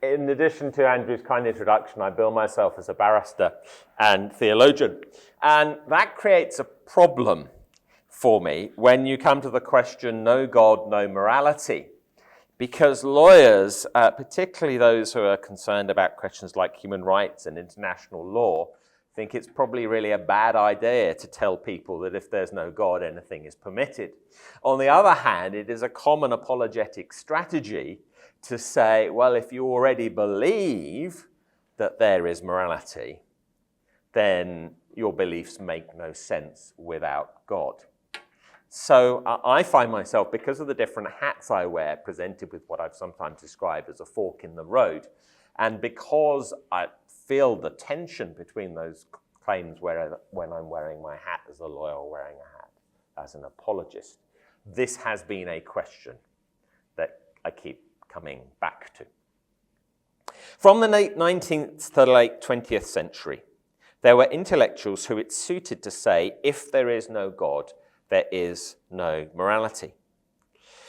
in addition to Andrew's kind introduction, I bill myself as a barrister and theologian. And that creates a problem for me when you come to the question, no God, no morality. Because lawyers, particularly those who are concerned about questions like human rights and international law, think it's probably really a bad idea to tell people that if there's no God, anything is permitted. On the other hand, it is a common apologetic strategy to say, well, if you already believe that there is morality, then your beliefs make no sense without God. So I find myself, because of the different hats I wear, presented with what I've sometimes described as a fork in the road, and because I feel the tension between those claims when I'm wearing my hat as a lawyer or wearing a hat as an apologist, this has been a question that I keep coming back to. From the late 19th to the late 20th century, there were intellectuals who it suited to say, if there is no God, there is no morality.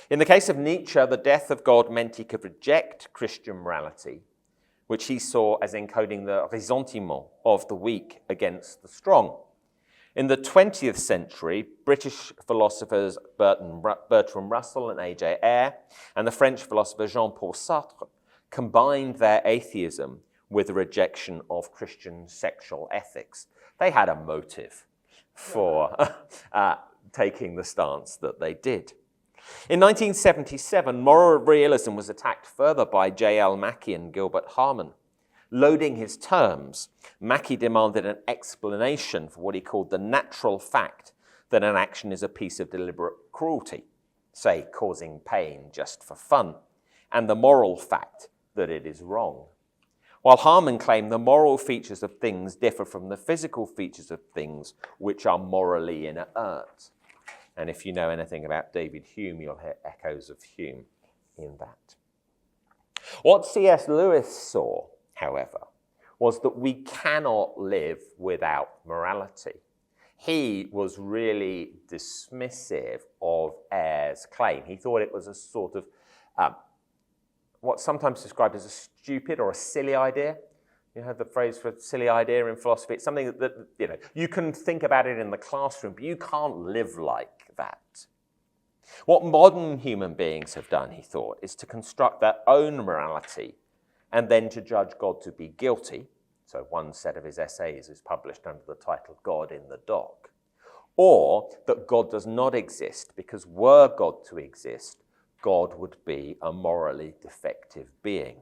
In the case of Nietzsche, the death of God meant he could reject Christian morality, which he saw as encoding the ressentiment of the weak against the strong. In the 20th century, British philosophers Bertrand Russell and A.J. Ayer and the French philosopher Jean-Paul Sartre combined their atheism with a rejection of Christian sexual ethics. They had a motive for taking the stance that they did. In 1977, moral realism was attacked further by J.L. Mackie and Gilbert Harman. Loading his terms, Mackie demanded an explanation for what he called the natural fact that an action is a piece of deliberate cruelty, say causing pain just for fun, and the moral fact that it is wrong. While Harman claimed the moral features of things differ from the physical features of things which are morally inert. And if you know anything about David Hume, you'll hear echoes of Hume in that. What C.S. Lewis saw, however, was that we cannot live without morality. He was really dismissive of Ayer's claim. He thought it was a sort of what's sometimes described as a stupid or a silly idea. You have the phrase for silly idea in philosophy. It's something that you can think about it in the classroom, but you can't live like that. What modern human beings have done, he thought, is to construct their own morality and then to judge God to be guilty. So one set of his essays is published under the title God in the Dock. Or that God does not exist because were God to exist, God would be a morally defective being.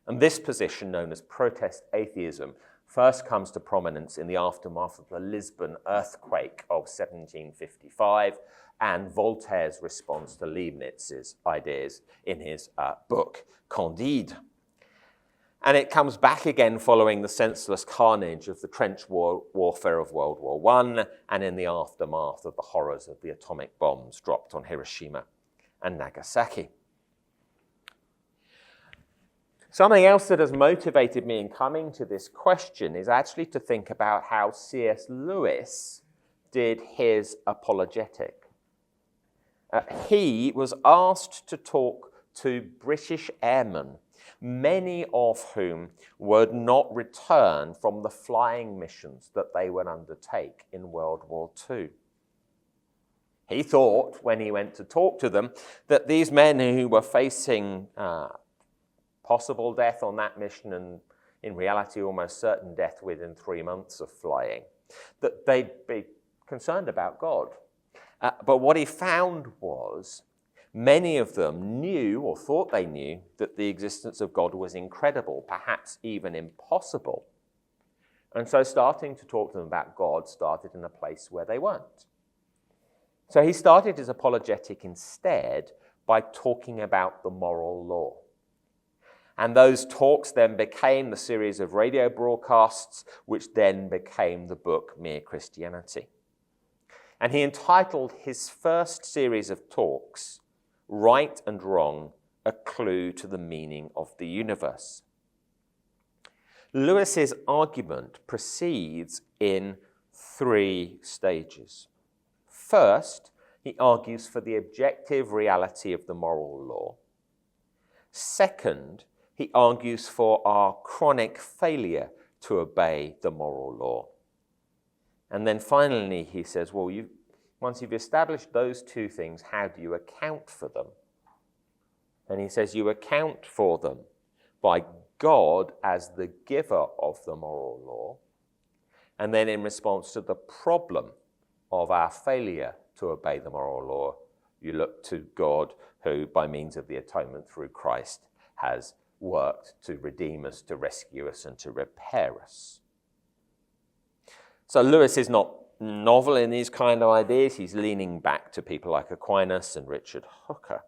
And this position, known as protest atheism, first comes to prominence in the aftermath of the Lisbon earthquake of 1755 and Voltaire's response to Leibniz's ideas in his book, Candide. And it comes back again following the senseless carnage of the trench warfare of World War I and in the aftermath of the horrors of the atomic bombs dropped on Hiroshima and Nagasaki. Something else that has motivated me in coming to this question is actually to think about how C.S. Lewis did his apologetic. He was asked to talk to British airmen, many of whom would not return from the flying missions that they would undertake in World War II. He thought, when he went to talk to them, that these men who were facing possible death on that mission and in reality almost certain death within 3 months of flying, that they'd be concerned about God. But what he found was many of them knew or thought they knew that the existence of God was incredible, perhaps even impossible. And so starting to talk to them about God started in a place where they weren't. So he started his apologetic instead by talking about the moral law. And those talks then became the series of radio broadcasts, which then became the book Mere Christianity. And he entitled his first series of talks, Right and Wrong, a Clue to the Meaning of the Universe. Lewis's argument proceeds in 3 stages. First, he argues for the objective reality of the moral law. Second, He argues for our chronic failure to obey the moral law. And then finally, he says, well, once you've established those two things, how do you account for them? And he says, you account for them by God as the giver of the moral law, and then in response to the problem of our failure to obey the moral law, you look to God who, by means of the atonement through Christ, has worked to redeem us, to rescue us, and to repair us. So Lewis is not novel in these kind of ideas. He's leaning back to people like Aquinas and Richard Hooker.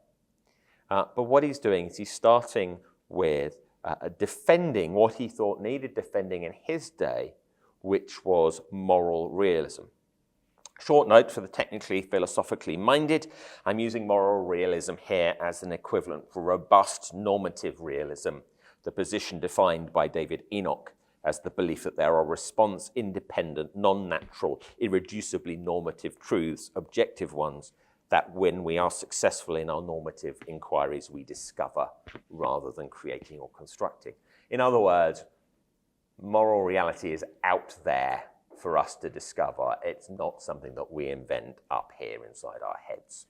But what he's doing is he's starting with defending what he thought needed defending in his day, which was moral realism. Short note for the technically philosophically minded, I'm using moral realism here as an equivalent for robust normative realism, the position defined by David Enoch as the belief that there are response-independent, non-natural, irreducibly normative truths, objective ones, that when we are successful in our normative inquiries, we discover rather than creating or constructing. In other words, moral reality is out there for us to discover. It's not something that we invent up here inside our heads.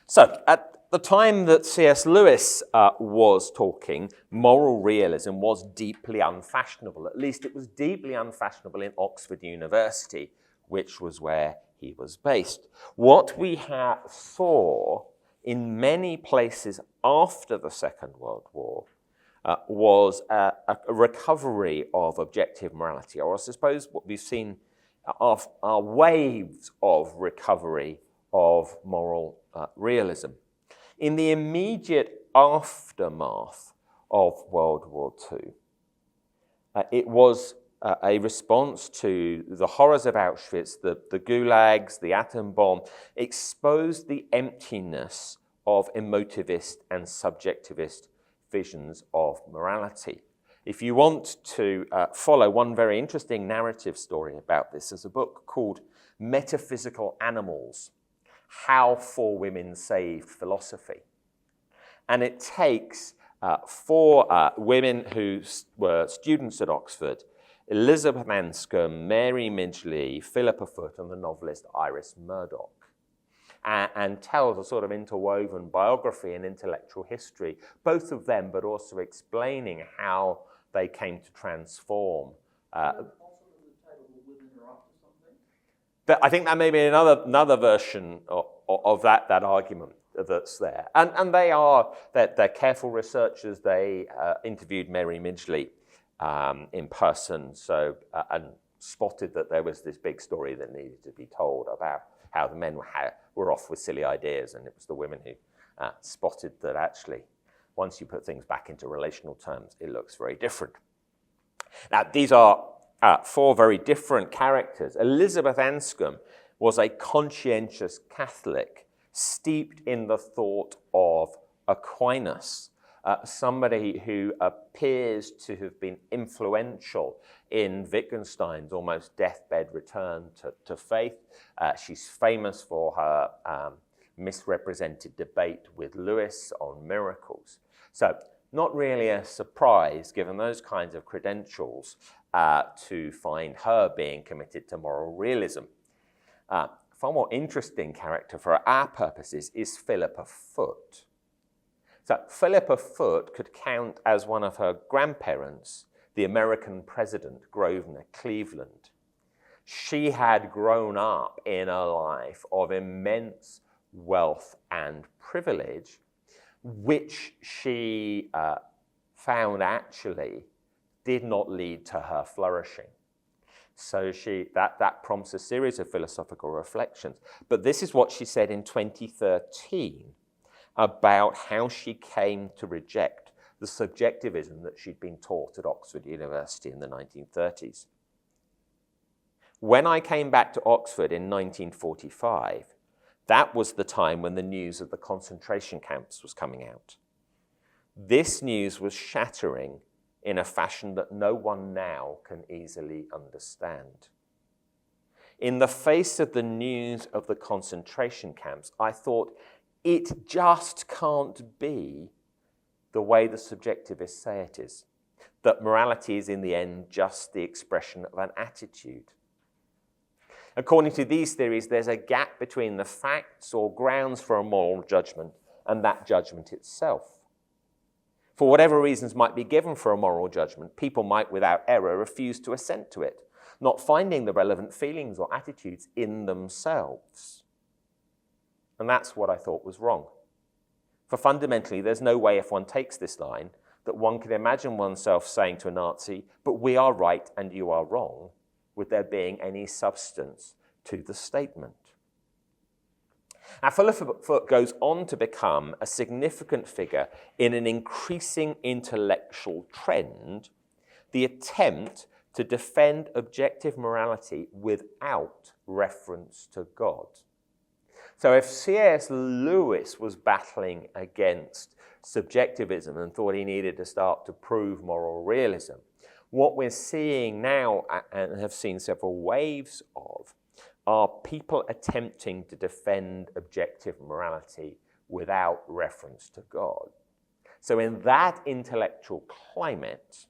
So, at the time that C.S. Lewis was talking, moral realism was deeply unfashionable. At least it was deeply unfashionable in Oxford University, which was where he was based. What we saw in many places after the Second World War was a recovery of objective morality, or I suppose what we've seen are waves of recovery of moral realism. In the immediate aftermath of World War II, it was a response to the horrors of Auschwitz, the gulags, the atom bomb, exposed the emptiness of emotivist and subjectivist visions of morality. If you want to follow one very interesting narrative story about this, there's a book called Metaphysical Animals, How Four Women Saved Philosophy. And it takes four women who were students at Oxford, Elizabeth Anscombe, Mary Midgley, Philippa Foot, and the novelist Iris Murdoch, and tells a sort of interwoven biography and intellectual history, both of them, but also explaining how they came to transform. I think that may be another version of that argument that's there. And they're careful researchers. They interviewed Mary Midgley in person, and spotted that there was this big story that needed to be told about how the men were off with silly ideas, and it was the women who spotted that actually, once you put things back into relational terms, it looks very different. Now, these are four very different characters. Elizabeth Anscombe was a conscientious Catholic, steeped in the thought of Aquinas, somebody who appears to have been influential in Wittgenstein's almost deathbed return to faith. She's famous for her misrepresented debate with Lewis on miracles. So, not really a surprise, given those kinds of credentials, to find her being committed to moral realism. Far more interesting character for our purposes is Philippa Foot. So Philippa Foot could count as one of her grandparents the American president, Grover Cleveland. She had grown up in a life of immense wealth and privilege, which she found actually did not lead to her flourishing. So that prompts a series of philosophical reflections. But this is what she said in 2013 about how she came to reject the subjectivism that she'd been taught at Oxford University in the 1930s. When I came back to Oxford in 1945, that was the time when the news of the concentration camps was coming out. This news was shattering in a fashion that no one now can easily understand. In the face of the news of the concentration camps, I thought It just can't be the way the subjectivists say it is, that morality is in the end just the expression of an attitude. According to these theories, there's a gap between the facts or grounds for a moral judgment and that judgment itself. For whatever reasons might be given for a moral judgment, people might, without error, refuse to assent to it, not finding the relevant feelings or attitudes in themselves. And that's what I thought was wrong. For fundamentally, there's no way, if one takes this line, that one can imagine oneself saying to a Nazi, "But we are right and you are wrong," with there being any substance to the statement. Now, Philip goes on to become a significant figure in an increasing intellectual trend, the attempt to defend objective morality without reference to God. So if C.S. Lewis was battling against subjectivism and thought he needed to start to prove moral realism, what we're seeing now, and have seen several waves of, are people attempting to defend objective morality without reference to God. So in that intellectual climate,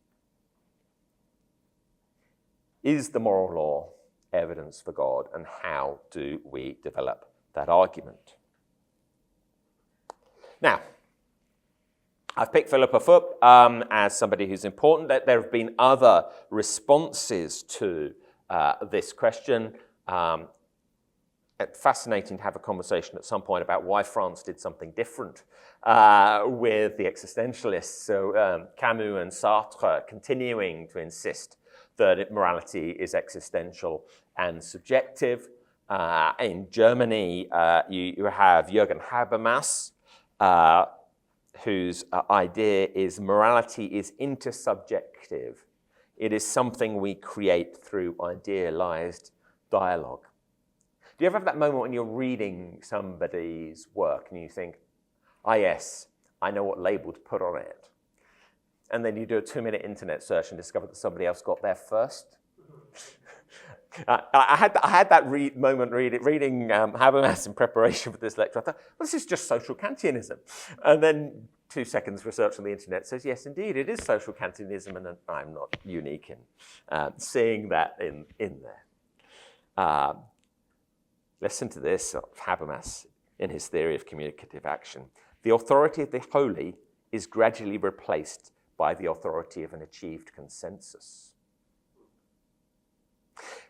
is the moral law evidence for God, and how do we develop that argument? Now, I've picked Philippa Foot as somebody who's important. There have been other responses to this question. It's fascinating to have a conversation at some point about why France did something different with the existentialists. So Camus and Sartre continuing to insist that morality is existential and subjective. In Germany, you have Jürgen Habermas, whose idea is morality is intersubjective. It is something we create through idealized dialogue. Do you ever have that moment when you're reading somebody's work and you think, "Ah, yes, I know what label to put on it," and then you do a 2-minute internet search and discover that somebody else got there first? I had that moment reading Habermas in preparation for this lecture. I thought, well, this is just social Kantianism. And then 2 seconds research on the internet says, yes, indeed, it is social Kantianism, and I'm not unique in seeing that in there. Listen to this of Habermas in his theory of communicative action. The authority of the holy is gradually replaced by the authority of an achieved consensus.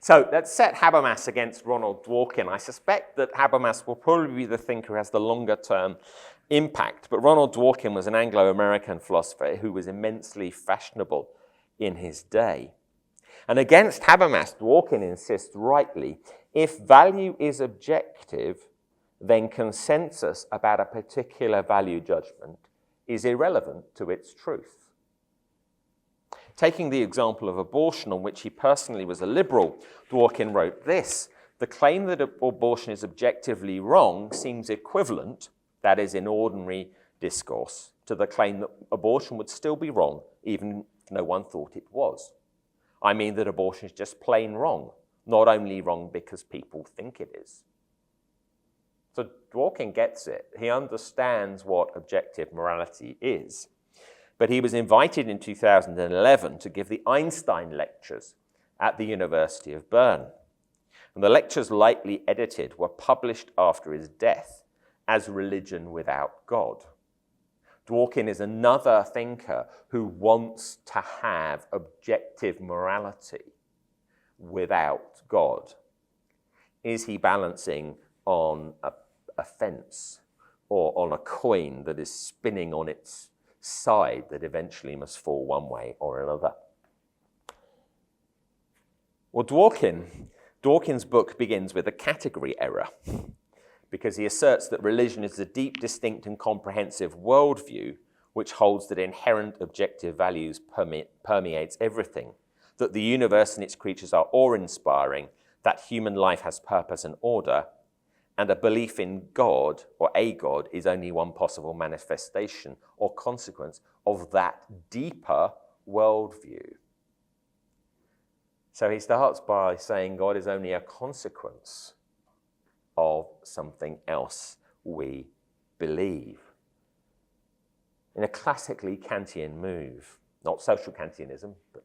So let's set Habermas against Ronald Dworkin. I suspect that Habermas will probably be the thinker who has the longer-term impact, but Ronald Dworkin was an Anglo-American philosopher who was immensely fashionable in his day. And against Habermas, Dworkin insists rightly, if value is objective, then consensus about a particular value judgment is irrelevant to its truth. Taking the example of abortion, on which he personally was a liberal, Dworkin wrote this: the claim that abortion is objectively wrong seems equivalent, that is, in ordinary discourse, to the claim that abortion would still be wrong, even if no one thought it was. I mean that abortion is just plain wrong, not only wrong because people think it is. So Dworkin gets it. He understands what objective morality is. But he was invited in 2011 to give the Einstein lectures at the University of Bern. And the lectures, lightly edited, were published after his death as Religion Without God. Dworkin is another thinker who wants to have objective morality without God. Is he balancing on a fence or on a coin that is spinning on its side that eventually must fall one way or another? Well, Dworkin's book begins with a category error, because he asserts that religion is a deep, distinct, and comprehensive worldview which holds that inherent objective values permeates everything, that the universe and its creatures are awe-inspiring, that human life has purpose and order, and a belief in God, or a God, is only one possible manifestation or consequence of that deeper worldview. So he starts by saying God is only a consequence of something else we believe. In a classically Kantian move, not social Kantianism, but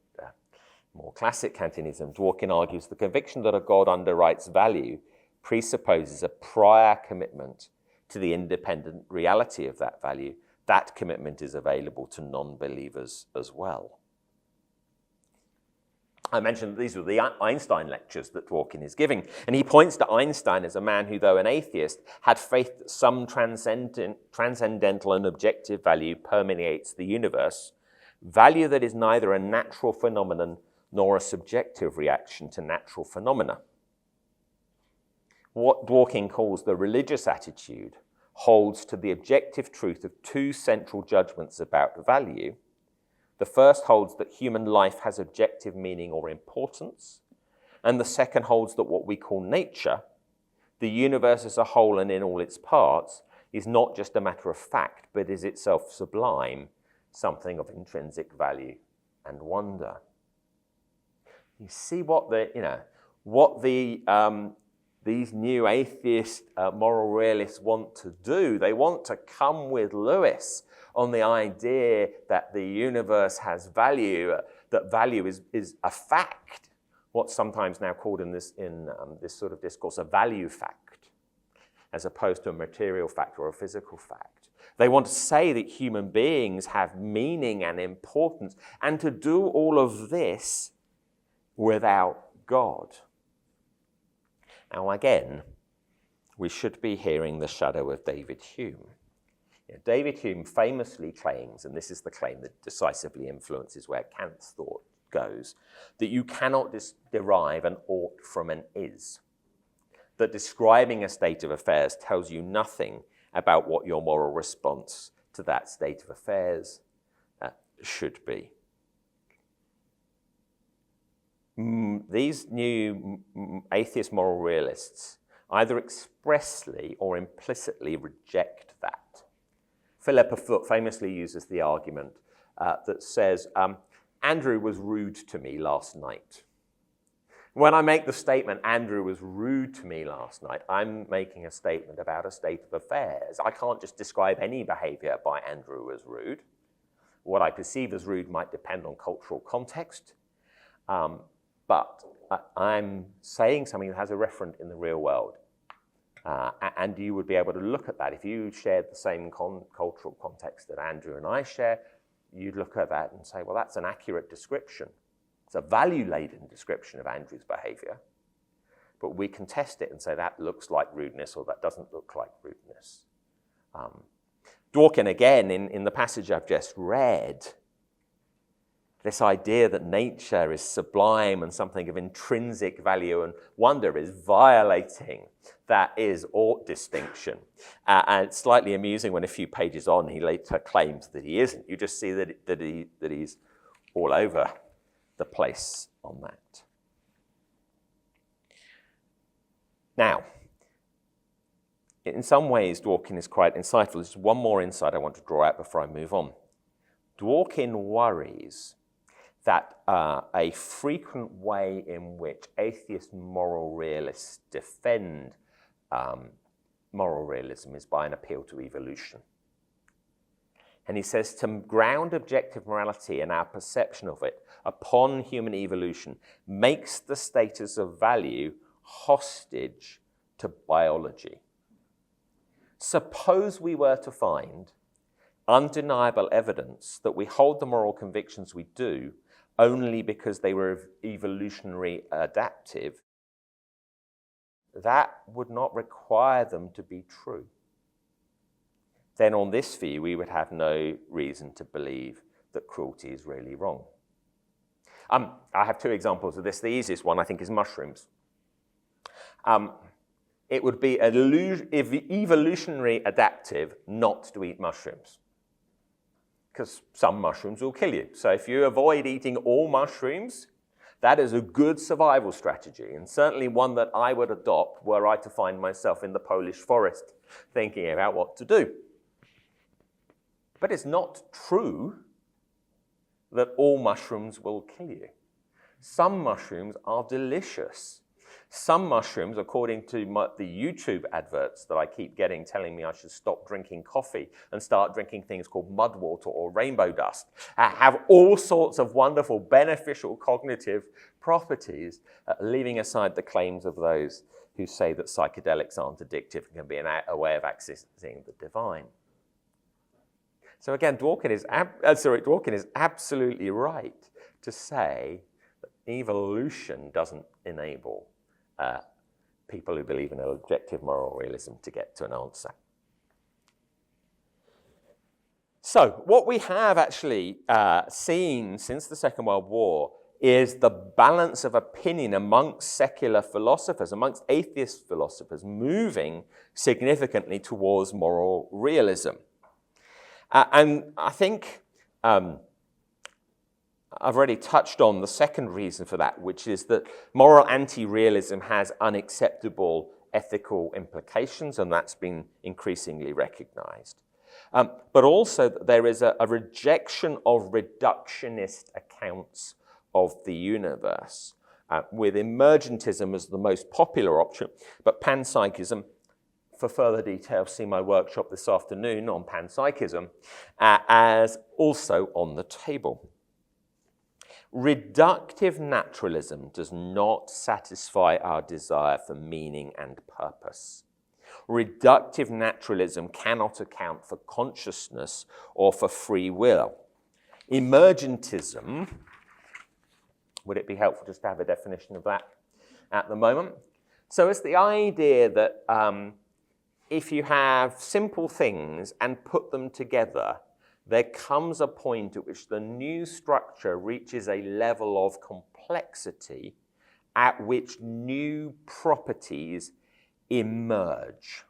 more classic Kantianism, Dworkin argues the conviction that a God underwrites value presupposes a prior commitment to the independent reality of that value. That commitment is available to non-believers as well. I mentioned that these were the Einstein lectures that Dworkin is giving, and he points to Einstein as a man who, though an atheist, had faith that some transcendental and objective value permeates the universe, value that is neither a natural phenomenon nor a subjective reaction to natural phenomena. What Dworkin calls the religious attitude holds to the objective truth of two central judgments about value. The first holds that human life has objective meaning or importance, and the second holds that what we call nature, the universe as a whole and in all its parts, is not just a matter of fact, but is itself sublime, something of intrinsic value and wonder. You see what these new atheist moral realists want to do. They want to come with Lewis on the idea that the universe has value, that value is a fact, what's sometimes now called in this sort of discourse a value fact, as opposed to a material fact or a physical fact. They want to say that human beings have meaning and importance, and to do all of this without God. Now again, we should be hearing the shadow of David Hume. David Hume famously claims, and this is the claim that decisively influences where Kant's thought goes, that you cannot derive an ought from an is. That describing a state of affairs tells you nothing about what your moral response to that state of affairs should be. These new atheist moral realists either expressly or implicitly reject that. Philippa Foot famously uses the argument that says, Andrew was rude to me last night. When I make the statement, Andrew was rude to me last night, I'm making a statement about a state of affairs. I can't just describe any behavior by Andrew as rude. What I perceive as rude might depend on cultural context, but I'm saying something that has a referent in the real world. And you would be able to look at that. If you shared the same cultural context that Andrew and I share, you'd look at that and say, well, that's an accurate description. It's a value-laden description of Andrew's behavior. But we can test it and say that looks like rudeness or that doesn't look like rudeness. Dworkin, again, in the passage I've just read, this idea that nature is sublime and something of intrinsic value and wonder is violating that is-ought distinction. And it's slightly amusing when a few pages on he later claims that he isn't. You just see that he's all over the place on that. Now, in some ways, Dworkin is quite insightful. There's one more insight I want to draw out before I move on. Dworkin worries that a frequent way in which atheist moral realists defend moral realism is by an appeal to evolution. And he says to ground objective morality and our perception of it upon human evolution makes the status of value hostage to biology. Suppose we were to find undeniable evidence that we hold the moral convictions we do only because they were evolutionary adaptive, that would not require them to be true. Then on this view, we would have no reason to believe that cruelty is really wrong. I have two examples of this. The easiest one, I think, is mushrooms. It would be evolutionary adaptive not to eat mushrooms, because some mushrooms will kill you. So if you avoid eating all mushrooms, that is a good survival strategy, and certainly one that I would adopt were I to find myself in the Polish forest thinking about what to do. But it's not true that all mushrooms will kill you. Some mushrooms are delicious. Some mushrooms, according to the YouTube adverts that I keep getting telling me I should stop drinking coffee and start drinking things called mud water or rainbow dust, have all sorts of wonderful beneficial cognitive properties, leaving aside the claims of those who say that psychedelics aren't addictive and can be a way of accessing the divine. So again, Dworkin is absolutely right to say that evolution doesn't enable people who believe in an objective moral realism to get to an answer. So what we have actually seen since the Second World War is the balance of opinion amongst secular philosophers, amongst atheist philosophers, moving significantly towards moral realism. And I think I've already touched on the second reason for that, which is that moral anti-realism has unacceptable ethical implications, and that's been increasingly recognized. But also there is a rejection of reductionist accounts of the universe, with emergentism as the most popular option, but panpsychism. For further details, see my workshop this afternoon on panpsychism, as also on the table. Reductive naturalism does not satisfy our desire for meaning and purpose. Reductive naturalism cannot account for consciousness or for free will. Emergentism, would it be helpful just to have a definition of that at the moment? So it's the idea that if you have simple things and put them together, there comes a point at which the new structure reaches a level of complexity at which new properties emerge.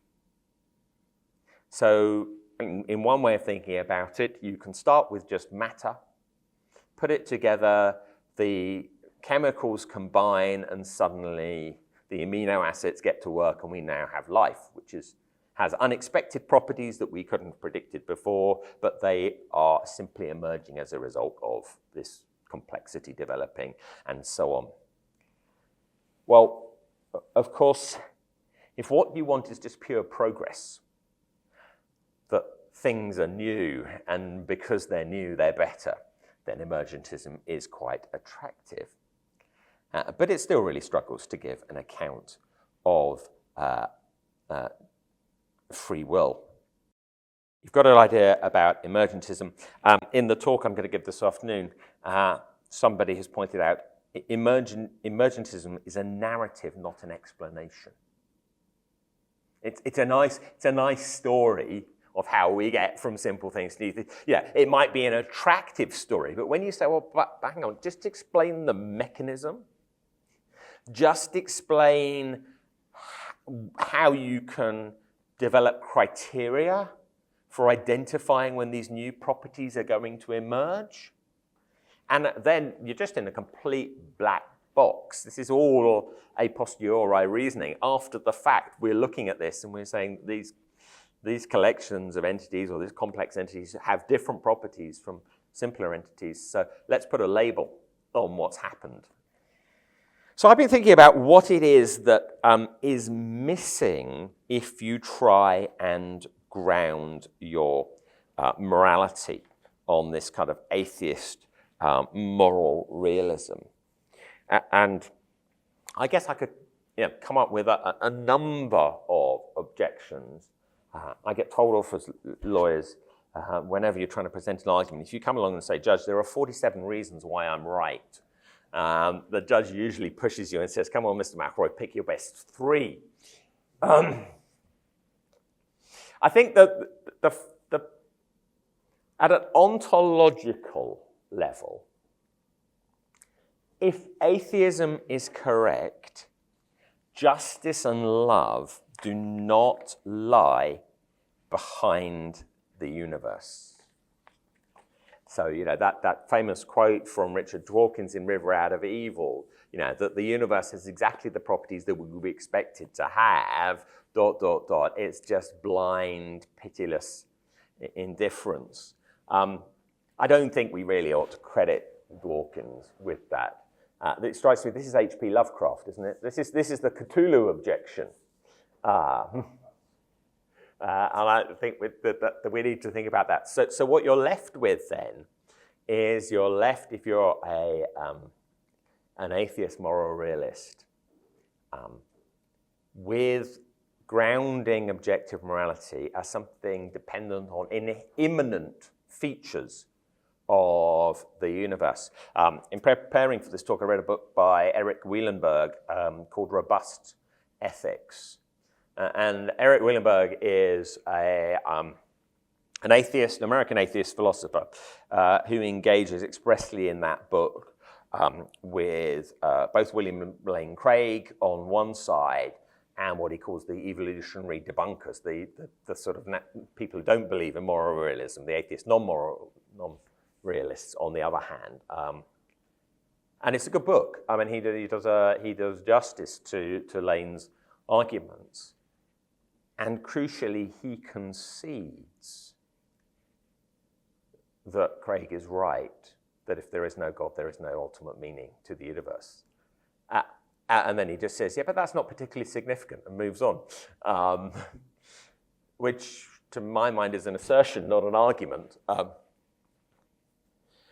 So in one way of thinking about it, you can start with just matter, put it together, the chemicals combine, and suddenly the amino acids get to work and we now have life, which has unexpected properties that we couldn't have predicted before, but they are simply emerging as a result of this complexity developing and so on. Well, of course, if what you want is just pure progress, that things are new, and because they're new, they're better, then emergentism is quite attractive. But it still really struggles to give an account of free will. You've got an idea about emergentism. In the talk I'm going to give this afternoon, somebody has pointed out emergentism is a narrative, not an explanation. It's a nice story of how we get from simple things to new things. Yeah, it might be an attractive story, but when you say, well, but hang on, just explain the mechanism, just explain how you can develop criteria for identifying when these new properties are going to emerge, and then you're just in a complete black box. This is all a posteriori reasoning. After the fact, we're looking at this and we're saying these collections of entities or these complex entities have different properties from simpler entities, so let's put a label on what's happened. So I've been thinking about what it is that is missing if you try and ground your morality on this kind of atheist moral realism. And I guess I could come up with a number of objections. I get told off as lawyers whenever you're trying to present an argument. If you come along and say, Judge, there are 47 reasons why I'm right, the judge usually pushes you and says, come on, Mr. McIlroy, pick your best three. I think that at an ontological level, if atheism is correct, justice and love do not lie behind the universe. So, that famous quote from Richard Dawkins in River Out of Evil, that the universe has exactly the properties that we would be expected to have, ... It's just blind, pitiless indifference. I don't think we really ought to credit Dawkins with that It strikes me, this is H.P. Lovecraft, isn't it? This is the Cthulhu objection. And I think that we need to think about that. So what you're left with then is if you're an atheist moral realist, with grounding objective morality as something dependent on immanent features of the universe. In preparing for this talk, I read a book by Eric Wielenberg called Robust Ethics. And Eric Wielenberg is an atheist, an American atheist philosopher who engages expressly in that book with both William Lane Craig on one side and what he calls the evolutionary debunkers, the sort of people who don't believe in moral realism, the atheist non-realists on the other hand. And it's a good book. I mean, he does justice to Lane's arguments. And crucially, he concedes that Craig is right, that if there is no God, there is no ultimate meaning to the universe. And then he just says, yeah, but that's not particularly significant, and moves on. Which, to my mind, is an assertion, not an argument.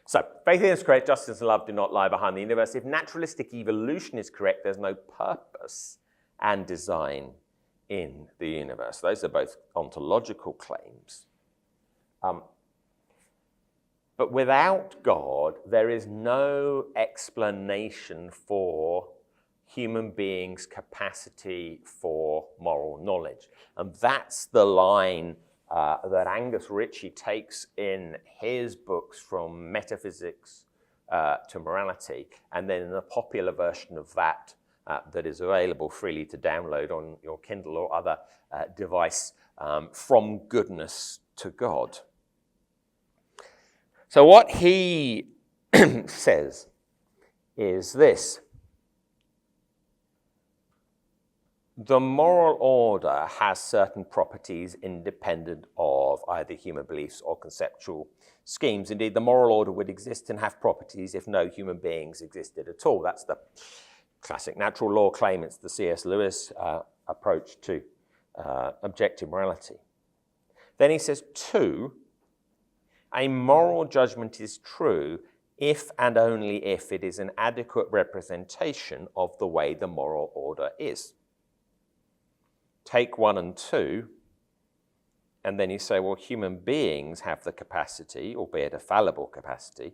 So, faith is correct, justice and love do not lie behind the universe. If naturalistic evolution is correct, there's no purpose and design in the universe. Those are both ontological claims. But without God, there is no explanation for human beings' capacity for moral knowledge. And that's the line that Angus Ritchie takes in his books from metaphysics to morality, and then in a popular version of that that is available freely to download on your Kindle or other device, From Goodness to God. So what he says is this: the moral order has certain properties independent of either human beliefs or conceptual schemes. Indeed, the moral order would exist and have properties if no human beings existed at all. That's the classic natural law claim. It's the C.S. Lewis approach to objective morality. Then he says, 2, a moral judgment is true if and only if it is an adequate representation of the way the moral order is. Take 1 and 2, and then you say, well, human beings have the capacity, albeit a fallible capacity,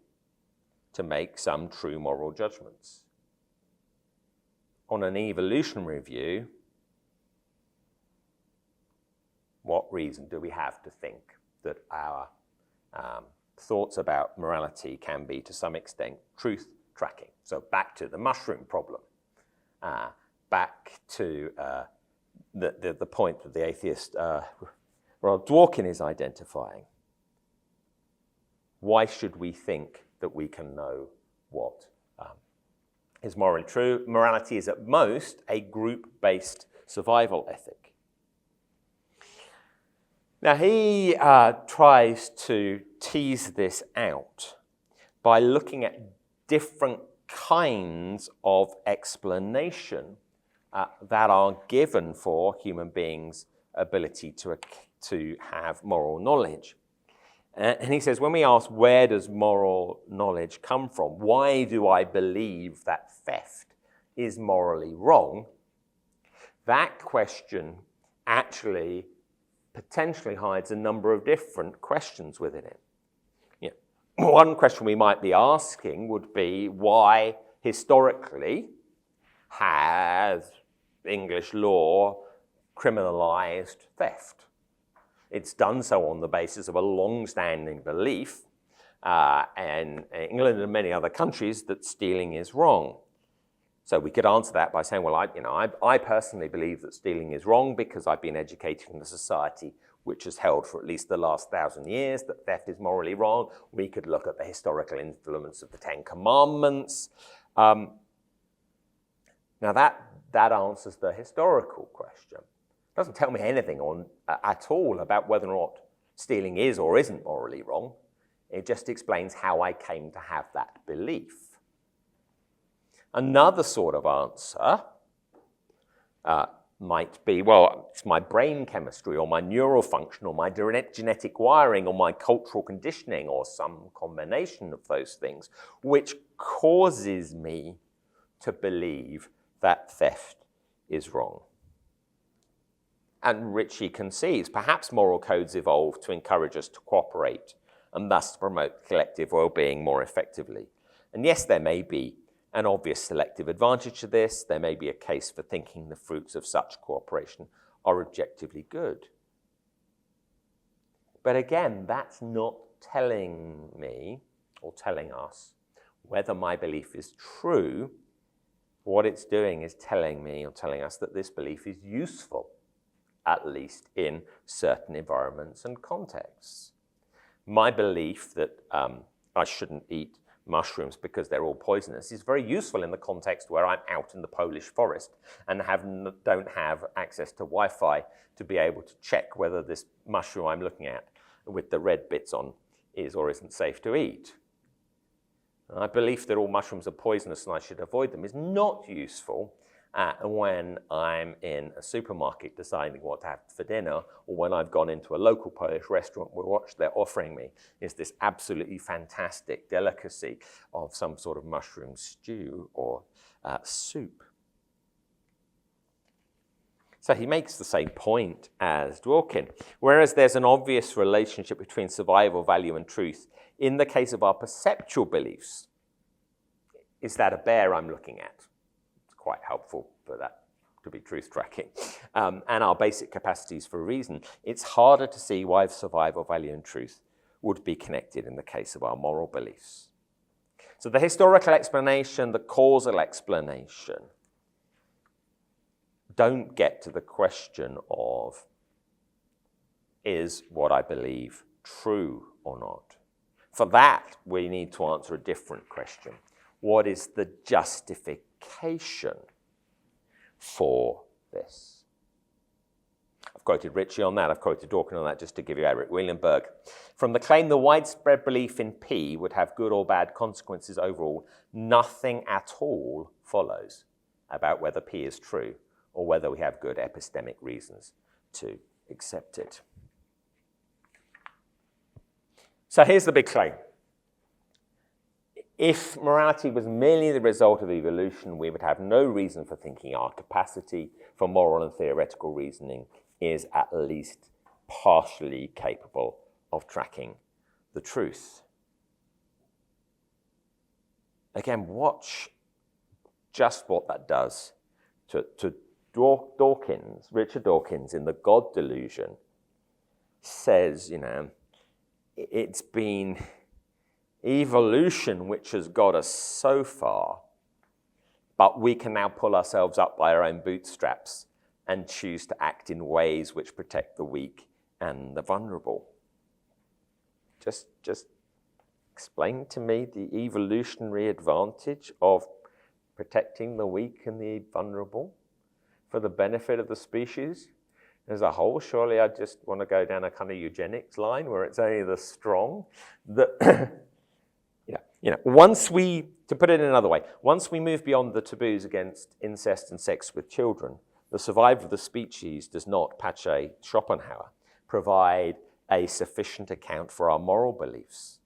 to make some true moral judgments. On an evolutionary view, what reason do we have to think that our thoughts about morality can be, to some extent, truth tracking? So back to the mushroom problem, back to the point that the atheist Ronald Dworkin is identifying. Why should we think that we can know what is morally true? Morality is at most a group-based survival ethic. Now he tries to tease this out by looking at different kinds of explanation that are given for human beings' ability to have moral knowledge. And he says, when we ask, where does moral knowledge come from? Why do I believe that theft is morally wrong? That question actually potentially hides a number of different questions within it. You know, one question we might be asking would be, why historically has English law criminalized theft? It's done so on the basis of a long-standing belief in England and many other countries that stealing is wrong. So we could answer that by saying, well, I personally believe that stealing is wrong because I've been educated in a society which has held for at least the last 1,000 years that theft is morally wrong. We could look at the historical influence of the Ten Commandments. Now that answers the historical question. It doesn't tell me anything at all about whether or not stealing is or isn't morally wrong. It just explains how I came to have that belief. Another sort of answer might be, well, it's my brain chemistry or my neural function or my genetic wiring or my cultural conditioning or some combination of those things which causes me to believe that theft is wrong. And Ritchie concedes perhaps moral codes evolved to encourage us to cooperate and thus promote collective well-being more effectively. And yes, there may be an obvious selective advantage to this. There may be a case for thinking the fruits of such cooperation are objectively good. But again, that's not telling me or telling us whether my belief is true. What it's doing is telling me or telling us that this belief is useful, at least in certain environments and contexts. My belief that I shouldn't eat mushrooms because they're all poisonous is very useful in the context where I'm out in the Polish forest and don't have access to Wi-Fi to be able to check whether this mushroom I'm looking at with the red bits on is or isn't safe to eat. My belief that all mushrooms are poisonous and I should avoid them is not useful when I'm in a supermarket deciding what to have for dinner, or when I've gone into a local Polish restaurant where what they're offering me is this absolutely fantastic delicacy of some sort of mushroom stew or soup. So he makes the same point as Dworkin. Whereas there's an obvious relationship between survival value and truth, in the case of our perceptual beliefs, is that a bear I'm looking at? Quite helpful for that to be truth tracking, and our basic capacities for reason, it's harder to see why survival value and truth would be connected in the case of our moral beliefs. So the historical explanation, the causal explanation, don't get to the question of, is what I believe true or not? For that, we need to answer a different question. What is the justification for this? I've quoted Ritchie on that. I've quoted Dworkin on that just to give you Eric Wielenberg. From the claim the widespread belief in P would have good or bad consequences overall, nothing at all follows about whether P is true or whether we have good epistemic reasons to accept it. So here's the big claim. If morality was merely the result of evolution, we would have no reason for thinking our capacity for moral and theoretical reasoning is at least partially capable of tracking the truth. Again, watch just what that does to Dawkins. Richard Dawkins in The God Delusion says, it's been evolution which has got us so far, but we can now pull ourselves up by our own bootstraps and choose to act in ways which protect the weak and the vulnerable. Just explain to me the evolutionary advantage of protecting the weak and the vulnerable for the benefit of the species as a whole. Surely I just want to go down a kind of eugenics line where it's only the strong that... to put it in another way, once we move beyond the taboos against incest and sex with children, the survival of the species does not, Pache Schopenhauer, provide a sufficient account for our moral beliefs.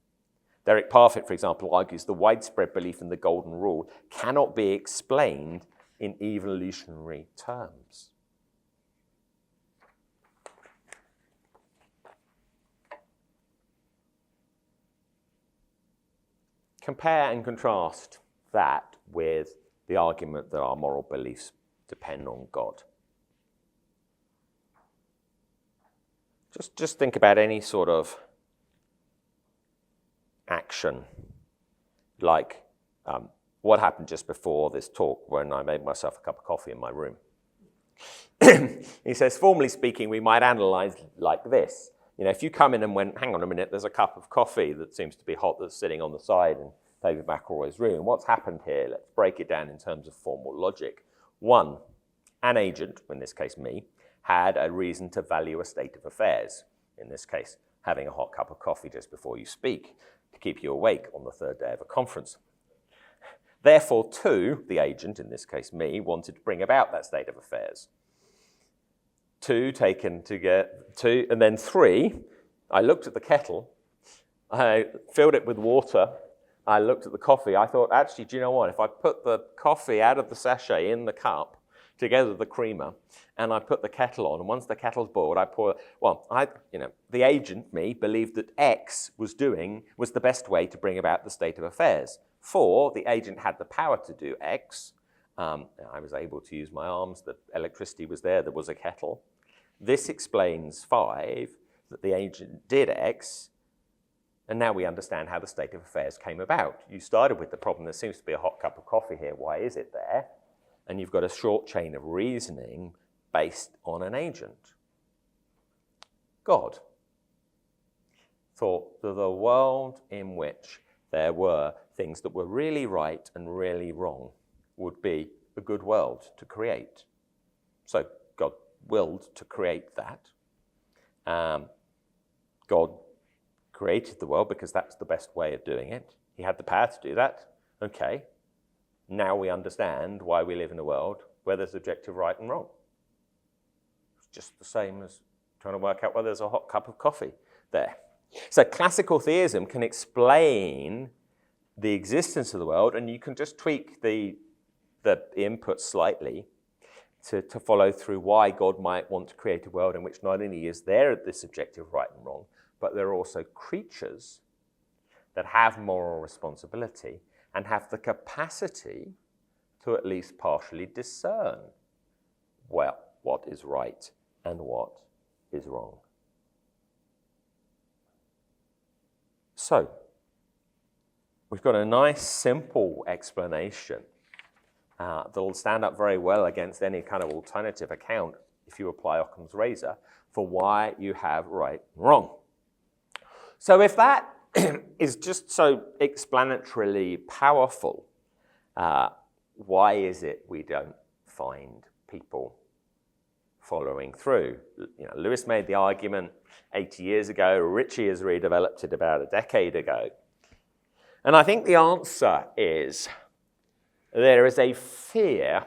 Derek Parfit, for example, argues the widespread belief in the golden rule cannot be explained in evolutionary terms. Compare and contrast that with the argument that our moral beliefs depend on God. Just think about any sort of action, like what happened just before this talk when I made myself a cup of coffee in my room. He says, formally speaking, we might analyze like this. If you come in and went, hang on a minute, there's a cup of coffee that seems to be hot that's sitting on the side in David McIlroy's room. What's happened here? Let's break it down in terms of formal logic. One, an agent, in this case me, had a reason to value a state of affairs. In this case, having a hot cup of coffee just before you speak to keep you awake on the third day of a conference. Therefore, 2, the agent, in this case me, wanted to bring about that state of affairs. 2 taken to get 2, and then 3, I looked at the kettle, I filled it with water, I looked at the coffee, I thought, actually, do you know what? If I put the coffee out of the sachet in the cup, together with the creamer, and I put the kettle on, and once the kettle's boiled, I pour, the agent, me, believed that X was the best way to bring about the state of affairs. 4, the agent had the power to do X. I was able to use my arms, the electricity was there was a kettle. This explains 5, that the agent did X, and now we understand how the state of affairs came about. You started with the problem, there seems to be a hot cup of coffee here, why is it there? And you've got a short chain of reasoning based on an agent. God thought that the world in which there were things that were really right and really wrong would be a good world to create. So God willed to create that. God created the world because that's the best way of doing it. He had the power to do that. Okay. Now we understand why we live in a world where there's objective right and wrong. It's just the same as trying to work out whether there's a hot cup of coffee there. So classical theism can explain the existence of the world, and you can just tweak the input slightly to follow through why God might want to create a world in which not only is there this objective right and wrong, but there are also creatures that have moral responsibility and have the capacity to at least partially discern, well, what is right and what is wrong. So, we've got a nice, simple explanation that will stand up very well against any kind of alternative account, if you apply Occam's razor, for why you have right and wrong. So if that is just so explanatorily powerful, why is it we don't find people following through? Lewis made the argument 80 years ago. Ritchie has redeveloped it about a decade ago. And I think the answer is there is a fear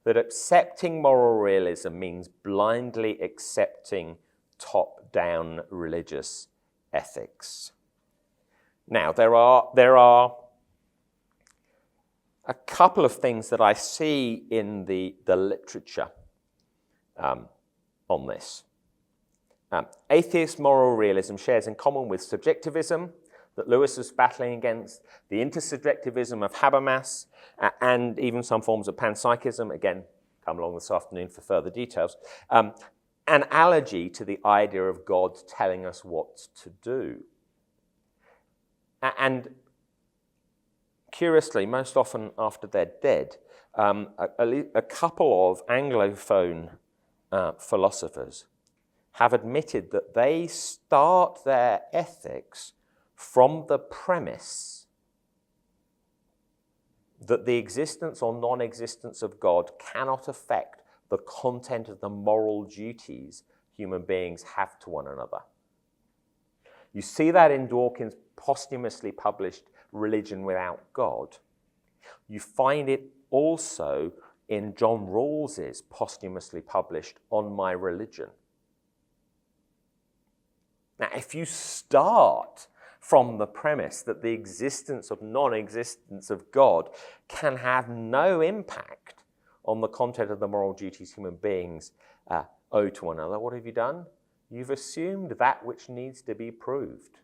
that accepting moral realism means blindly accepting top-down religious ethics. Now, there are a couple of things that I see in the literature on this. Atheist moral realism shares in common with subjectivism that Lewis was battling against, the intersubjectivism of Habermas, and even some forms of panpsychism. Again, come along this afternoon for further details. An allergy to the idea of God telling us what to do. And curiously, most often after they're dead, a couple of Anglophone philosophers have admitted that they start their ethics from the premise that the existence or non-existence of God cannot affect the content of the moral duties human beings have to one another. You see that in Dawkins' posthumously published Religion Without God. You find it also in John Rawls's posthumously published On My Religion. Now, if you start from the premise that the existence of non-existence of God can have no impact on the content of the moral duties human beings owe to one another, what have you done? You've assumed that which needs to be proved.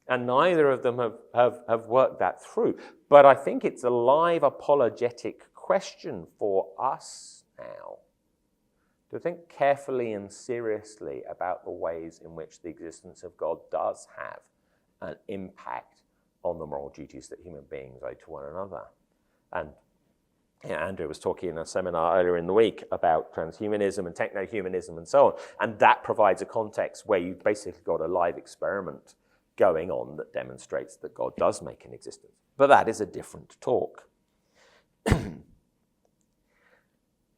And neither of them have worked that through. But I think it's a live apologetic question for us now to think carefully and seriously about the ways in which the existence of God does have an impact on the moral duties that human beings owe to one another. And Andrew was talking in a seminar earlier in the week about transhumanism and techno-humanism and so on, and that provides a context where you've basically got a live experiment going on that demonstrates that God does make an existence. But that is a different talk.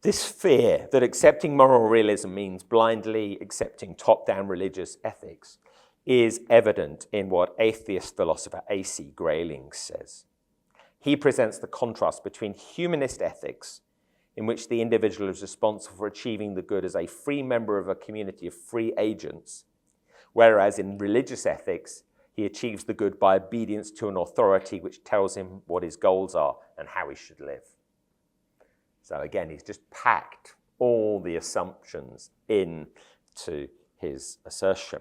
This fear that accepting moral realism means blindly accepting top-down religious ethics is evident in what atheist philosopher A.C. Grayling says. He presents the contrast between humanist ethics, in which the individual is responsible for achieving the good as a free member of a community of free agents, whereas in religious ethics, he achieves the good by obedience to an authority which tells him what his goals are and how he should live. So again, he's just packed all the assumptions into his assertion.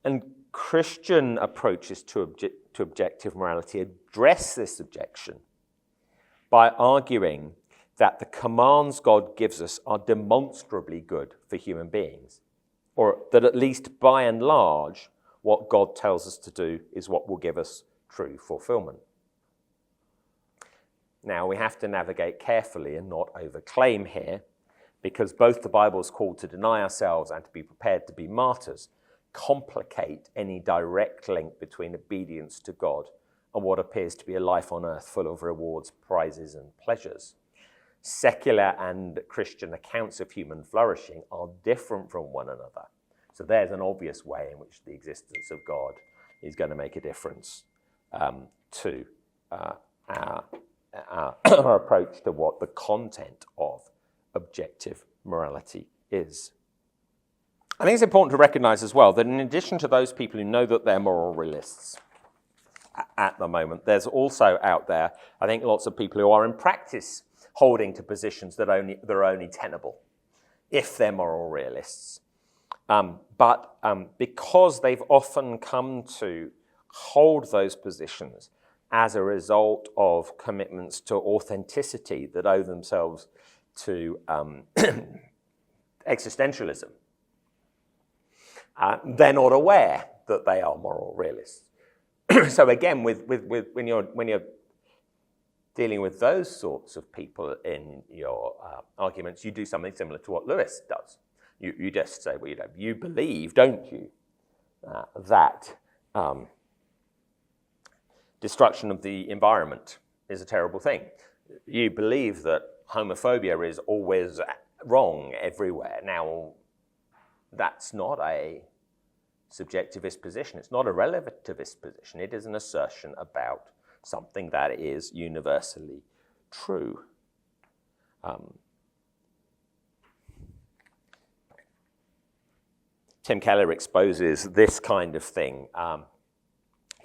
And Christian approaches to objective morality address this objection by arguing that the commands God gives us are demonstrably good for human beings, or that at least by and large, what God tells us to do is what will give us true fulfillment. Now, we have to navigate carefully and not overclaim here, because both the Bible's call to deny ourselves and to be prepared to be martyrs complicate any direct link between obedience to God and what appears to be a life on earth full of rewards, prizes, and pleasures. Secular and Christian accounts of human flourishing are different from one another. So there's an obvious way in which the existence of God is going to make a difference to our approach to what the content of objective morality is. I think it's important to recognize as well that in addition to those people who know that they're moral realists at the moment, there's also out there, I think, lots of people who are in practice holding to positions that are only tenable if they're moral realists. But because they've often come to hold those positions as a result of commitments to authenticity that owe themselves to existentialism, they're not aware that they are moral realists. So again, when you're dealing with those sorts of people in your arguments, you do something similar to what Lewis does. You just say, well, you believe, don't you, that destruction of the environment is a terrible thing. You believe that homophobia is always wrong everywhere. Now, that's not a subjectivist position. It's not a relativist position. It is an assertion about something that is universally true. Tim Keller exposes this kind of thing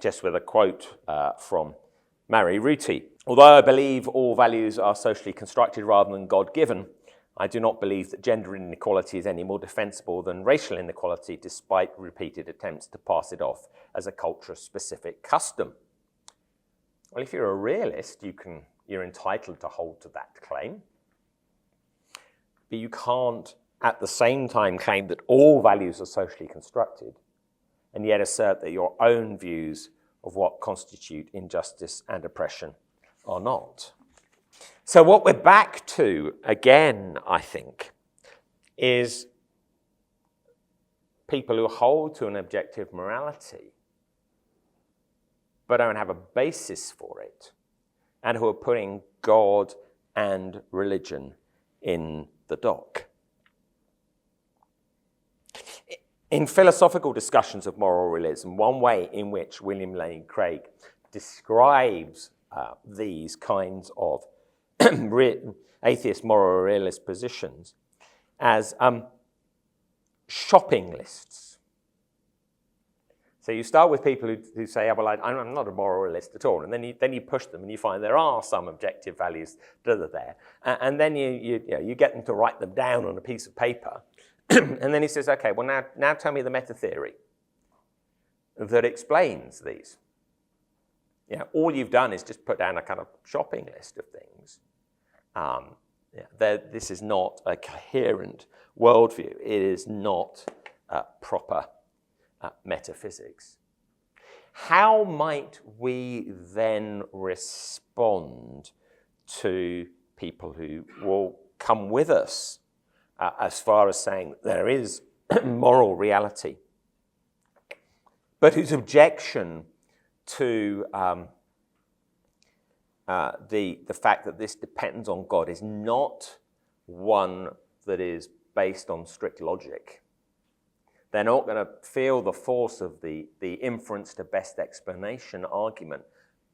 just with a quote from Mary Ruti. Although I believe all values are socially constructed rather than God-given, I do not believe that gender inequality is any more defensible than racial inequality, despite repeated attempts to pass it off as a culture-specific custom. Well, if you're a realist, you're entitled to hold to that claim. But you can't, at the same time, claim that all values are socially constructed, and yet assert that your own views of what constitute injustice and oppression are not. So what we're back to, again, I think, is people who hold to an objective morality but don't have a basis for it, and who are putting God and religion in the dock. In philosophical discussions of moral realism, one way in which William Lane Craig describes these kinds of atheist moral realist positions as shopping lists. So you start with people who say, well, I'm not a moralist at all, and then you push them and you find there are some objective values that are there, and then you get them to write them down on a piece of paper, and then he says, okay, well now tell me the meta theory that explains these. All you've done is just put down a kind of shopping list of things. This is not a coherent worldview. It is not proper metaphysics. How might we then respond to people who will come with us as far as saying there is moral reality, but whose objection to the fact that this depends on God is not one that is based on strict logic? They're not going to feel the force of the inference to best explanation argument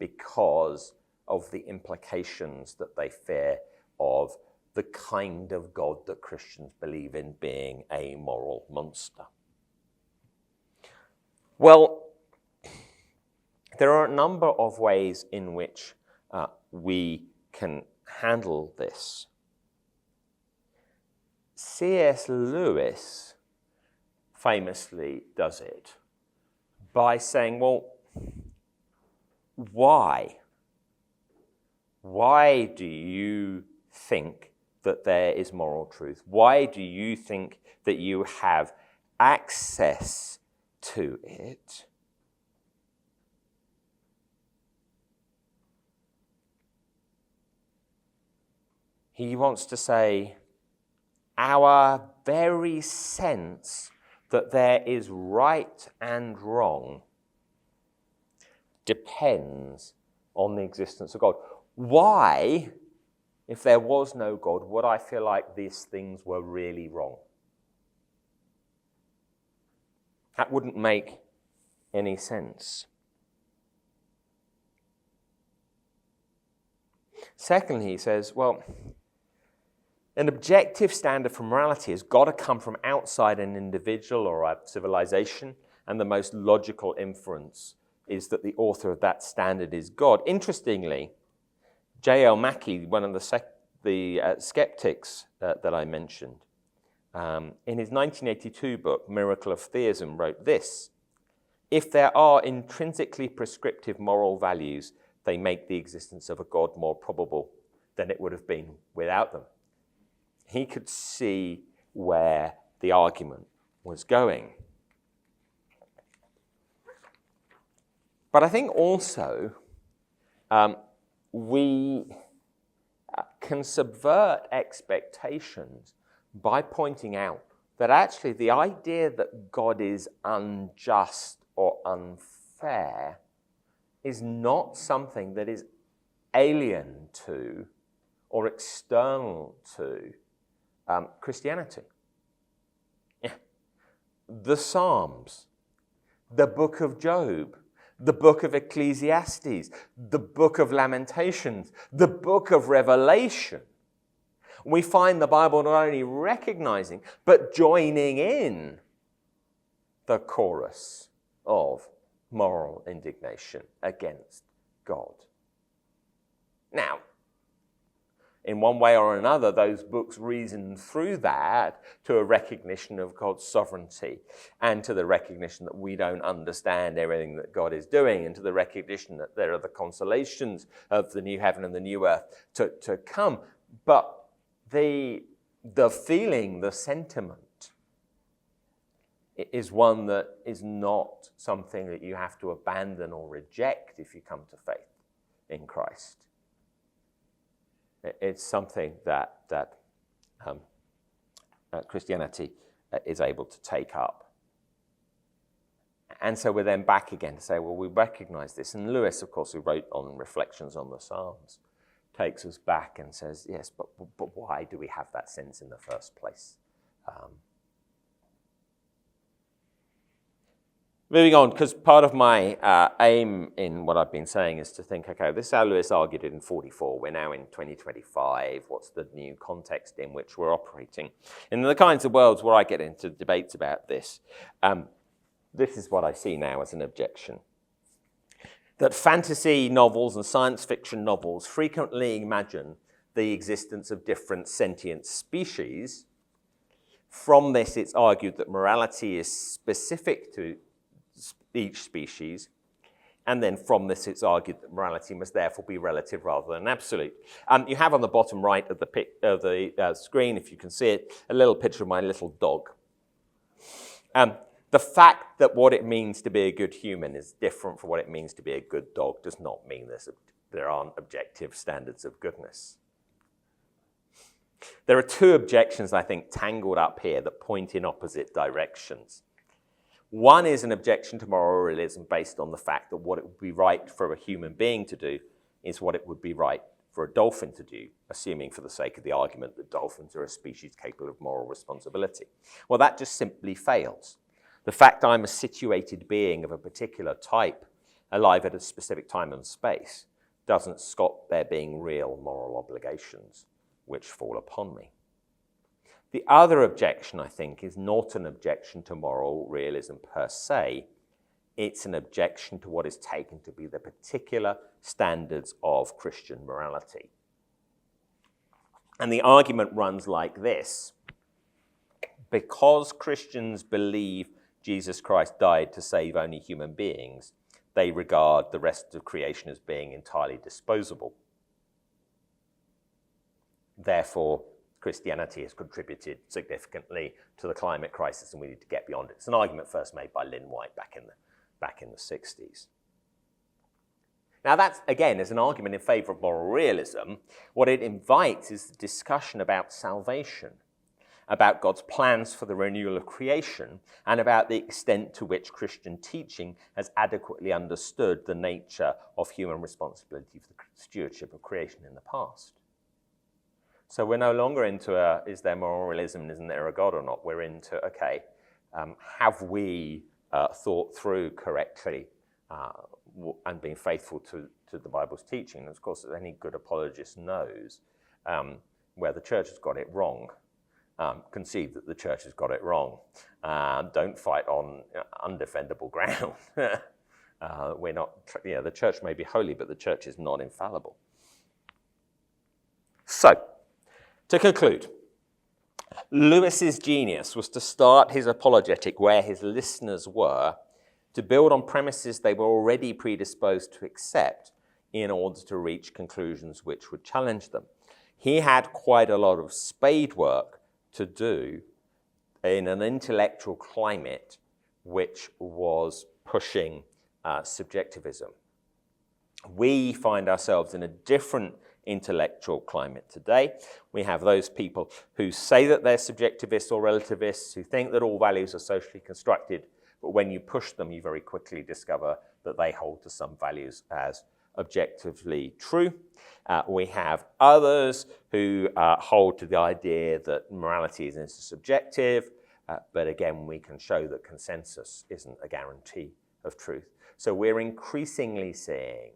because of the implications that they fear of the kind of God that Christians believe in being a moral monster. Well, there are a number of ways in which we can handle this. C.S. Lewis famously does it by saying, well, why? Why do you think that there is moral truth? Why do you think that you have access to it? He wants to say, our very sense that there is right and wrong depends on the existence of God. Why, if there was no God, would I feel like these things were really wrong? That wouldn't make any sense. Secondly, he says, well, an objective standard for morality has got to come from outside an individual or a civilization, and the most logical inference is that the author of that standard is God. Interestingly, J.L. Mackie, one of the skeptics that I mentioned, in his 1982 book, Miracle of Theism, wrote this: if there are intrinsically prescriptive moral values, they make the existence of a God more probable than it would have been without them. He could see where the argument was going. But I think also we can subvert expectations by pointing out that actually the idea that God is unjust or unfair is not something that is alien to or external to Christianity. Yeah. The Psalms, the book of Job, the book of Ecclesiastes, the book of Lamentations, the book of Revelation. We find the Bible not only recognizing, but joining in the chorus of moral indignation against God. Now, in one way or another, those books reason through that to a recognition of God's sovereignty and to the recognition that we don't understand everything that God is doing and to the recognition that there are the consolations of the new heaven and the new earth to come. But the feeling, the sentiment, is one that is not something that you have to abandon or reject if you come to faith in Christ. It's something that Christianity is able to take up. And so we're then back again to say, well, we recognize this. And Lewis, of course, who wrote on Reflections on the Psalms, takes us back and says, yes, but why do we have that sense in the first place? Moving on, because part of my aim in what I've been saying is to think, okay, this is how Lewis argued it in 44. We're now in 2025. What's the new context in which we're operating? In the kinds of worlds where I get into debates about this, this is what I see now as an objection. That fantasy novels and science fiction novels frequently imagine the existence of different sentient species. From this, it's argued that morality is specific to each species, and then from this it's argued that morality must therefore be relative rather than absolute. You have on the bottom right of the screen, if you can see it, a little picture of my little dog. The fact that what it means to be a good human is different from what it means to be a good dog does not mean there aren't objective standards of goodness. There are two objections, I think, tangled up here that point in opposite directions. One is an objection to moral realism based on the fact that what it would be right for a human being to do is what it would be right for a dolphin to do, assuming for the sake of the argument that dolphins are a species capable of moral responsibility. Well, that just simply fails. The fact I'm a situated being of a particular type alive at a specific time and space doesn't stop there being real moral obligations which fall upon me. The other objection, I think, is not an objection to moral realism per se. It's an objection to what is taken to be the particular standards of Christian morality. And the argument runs like this. Because Christians believe Jesus Christ died to save only human beings, they regard the rest of creation as being entirely disposable. Therefore, Christianity has contributed significantly to the climate crisis and we need to get beyond it. It's an argument first made by Lynn White back in the 60s. Now that, again, is an argument in favour of moral realism. What it invites is the discussion about salvation, about God's plans for the renewal of creation, and about the extent to which Christian teaching has adequately understood the nature of human responsibility for the stewardship of creation in the past. So we're no longer into is there moral realism, isn't there a God or not? We're into, okay, have we thought through correctly and been faithful to the Bible's teaching? And of course, as any good apologist knows, where the church has got it wrong, concede that the church has got it wrong. Don't fight on undefendable ground. We're not, the church may be holy, but the church is not infallible. So, to conclude, Lewis's genius was to start his apologetic where his listeners were, to build on premises they were already predisposed to accept in order to reach conclusions which would challenge them. He had quite a lot of spade work to do in an intellectual climate which was pushing subjectivism. We find ourselves in a different intellectual climate today. We have those people who say that they're subjectivists or relativists, who think that all values are socially constructed, but when you push them, you very quickly discover that they hold to some values as objectively true. We have others who hold to the idea that morality is intersubjective, but again, we can show that consensus isn't a guarantee of truth. So we're increasingly seeing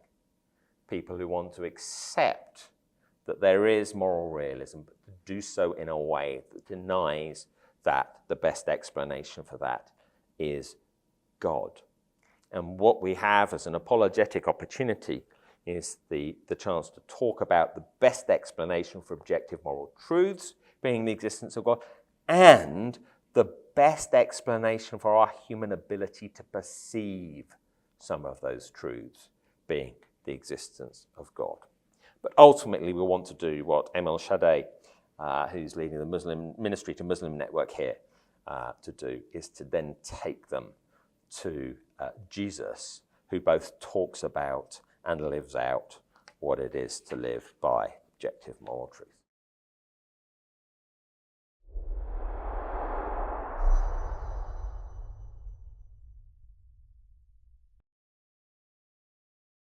people who want to accept that there is moral realism, but to do so in a way that denies that the best explanation for that is God. And what we have as an apologetic opportunity is the chance to talk about the best explanation for objective moral truths being the existence of God, and the best explanation for our human ability to perceive some of those truths being the existence of God. But ultimately, we want to do what Emil Shadeh, who's leading the Muslim Ministry to Muslim Network here, to do, is to then take them to Jesus, who both talks about and lives out what it is to live by objective moral truth.